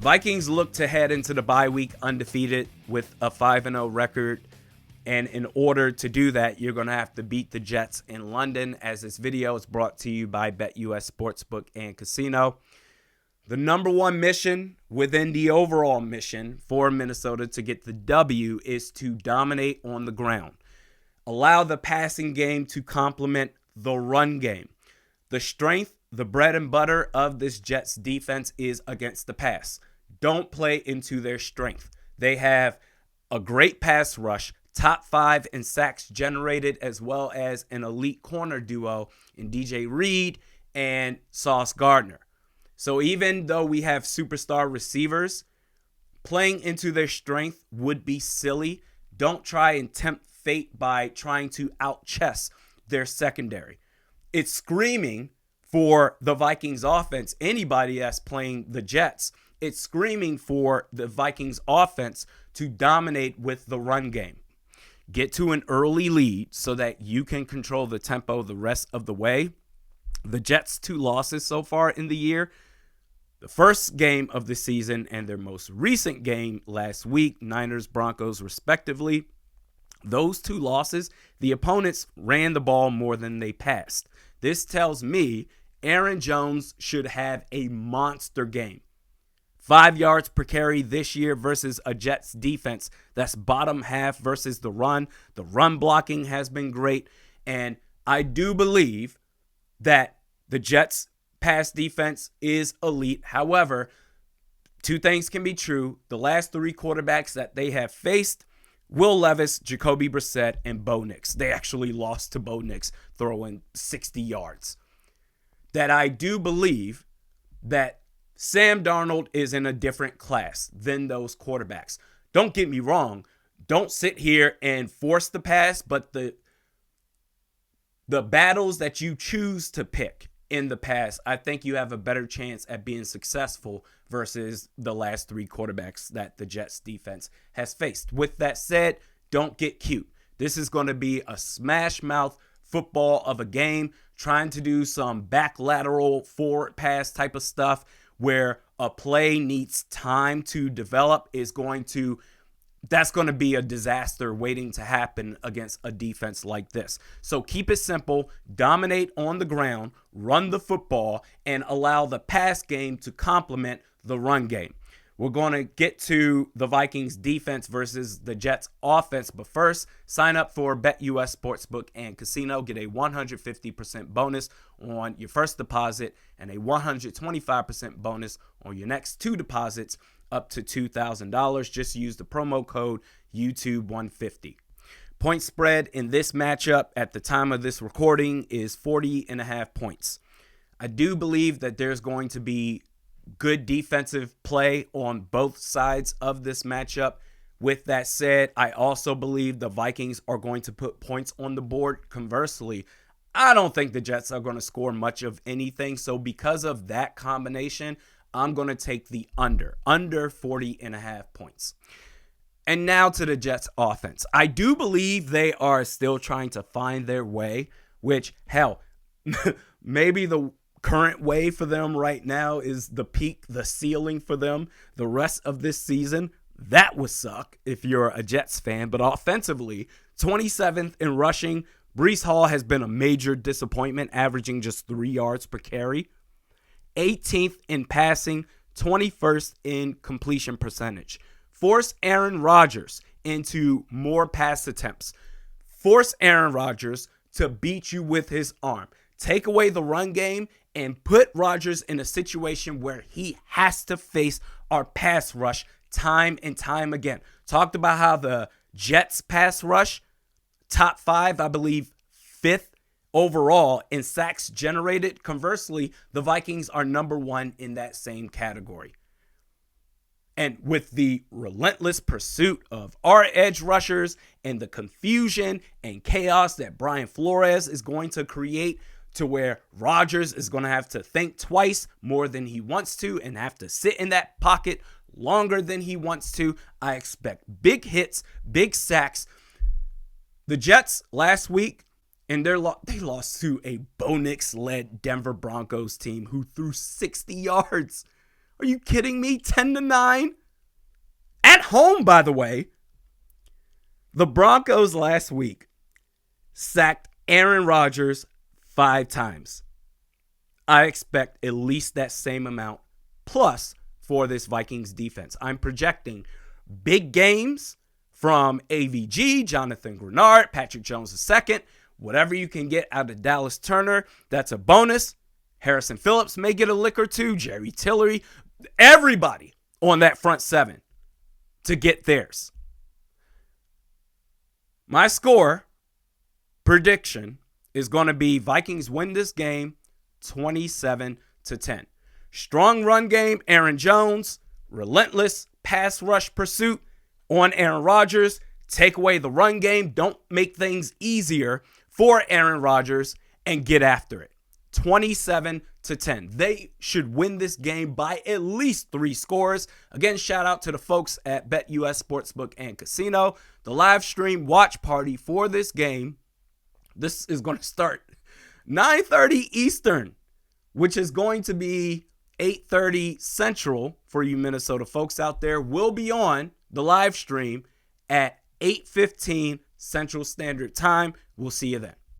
Vikings look to head into the bye week undefeated with a 5-0 record. And in order to do that, you're going to have to beat the Jets in London, as this video is brought to you by BetUS Sportsbook and Casino. The number one mission within the overall mission for Minnesota to get the W is to dominate on the ground. Allow the passing game to complement the run game. The strength, the bread and butter of this Jets defense is against the pass. Don't play into their strength. They have a great pass rush, top 5 in sacks generated, as well as an elite corner duo in DJ Reed and Sauce Gardner. So even though we have superstar receivers, playing into their strength would be silly. Don't try and tempt fate by trying to out-chess their secondary. It's screaming for the Vikings offense. Anybody that's playing the Jets, it's screaming for the Vikings offense to dominate with the run game. Get to an early lead so that you can control the tempo the rest of the way. The Jets' 2 losses so far in the year, the first game of the season and their most recent game last week, Niners-Broncos respectively. Those 2 losses, the opponents ran the ball more than they passed. This tells me Aaron Jones should have a monster game. 5 yards per carry this year versus a Jets defense that's bottom half versus the run. The run blocking has been great. And I do believe that the Jets pass defense is elite. However, 2 things can be true. The last 3 quarterbacks that they have faced, Will Levis, Jacoby Brissett, and Bo Nix. They actually lost to Bo Nix throwing 60 yards. That I do believe that Sam Darnold is in a different class than those quarterbacks. Don't get me wrong. Don't sit here and force the pass, but the battles that you choose to pick in the pass, I think you have a better chance at being successful versus the last 3 quarterbacks that the Jets defense has faced. With that said, don't get cute. This is going to be a smash mouth football of a game, trying to do some back lateral forward pass type of stuff where a play needs time to develop that's going to be a disaster waiting to happen against a defense like this. So keep it simple, dominate on the ground, run the football, and allow the pass game to complement the run game. We're going to get to the Vikings defense versus the Jets offense, but first, sign up for BetUS Sportsbook and Casino. Get a 150% bonus on your first deposit and a 125% bonus on your next 2 deposits up to $2,000. Just use the promo code YouTube150. Point spread in this matchup at the time of this recording is 40.5 points. I do believe that there's going to be good defensive play on both sides of this matchup. With that said, I also believe the Vikings are going to put points on the board. Conversely, I don't think the Jets are going to score much of anything. So because of that combination, I'm going to take the under 40.5 points. And now to the Jets offense. I do believe they are still trying to find their way, which, hell, maybe the current way for them right now is the peak, the ceiling for them. The rest of this season, that would suck if you're a Jets fan. But offensively, 27th in rushing. Breece Hall has been a major disappointment, averaging just 3 yards per carry. 18th in passing, 21st in completion percentage. Force Aaron Rodgers into more pass attempts. Force Aaron Rodgers to beat you with his arm. Take away the run game and put Rodgers in a situation where he has to face our pass rush time and time again. Talked about how the Jets pass rush, top 5, I believe 5th overall in sacks generated. Conversely, the Vikings are number 1 in that same category. And with the relentless pursuit of our edge rushers and the confusion and chaos that Brian Flores is going to create, to where Rodgers is going to have to think twice more than he wants to and have to sit in that pocket longer than he wants to, I expect big hits, big sacks. The Jets last week, and they lost to a Bo Nix-led Denver Broncos team who threw 60 yards Are you kidding me? 10-9? At home, by the way. The Broncos last week sacked Aaron Rodgers 5 times. I expect at least that same amount plus for this Vikings defense. I'm projecting big games from AVG, Jonathan Grenard, Patrick Jones II, whatever you can get out of Dallas Turner, that's a bonus. Harrison Phillips may get a lick or two, Jerry Tillery, everybody on that front seven to get theirs. My score prediction is going to be Vikings win this game 27-10. Strong run game, Aaron Jones, relentless pass rush pursuit on Aaron Rodgers. Take away the run game. Don't make things easier for Aaron Rodgers and get after it. 27-10. They should win this game by at least 3 scores. Again, shout out to the folks at BetUS Sportsbook and Casino. The live stream watch party for this game, this is going to start 9:30 Eastern, which is going to be 8:30 Central for you Minnesota folks out there. Will be on the live stream at 8:15 Central Standard Time. We'll see you then.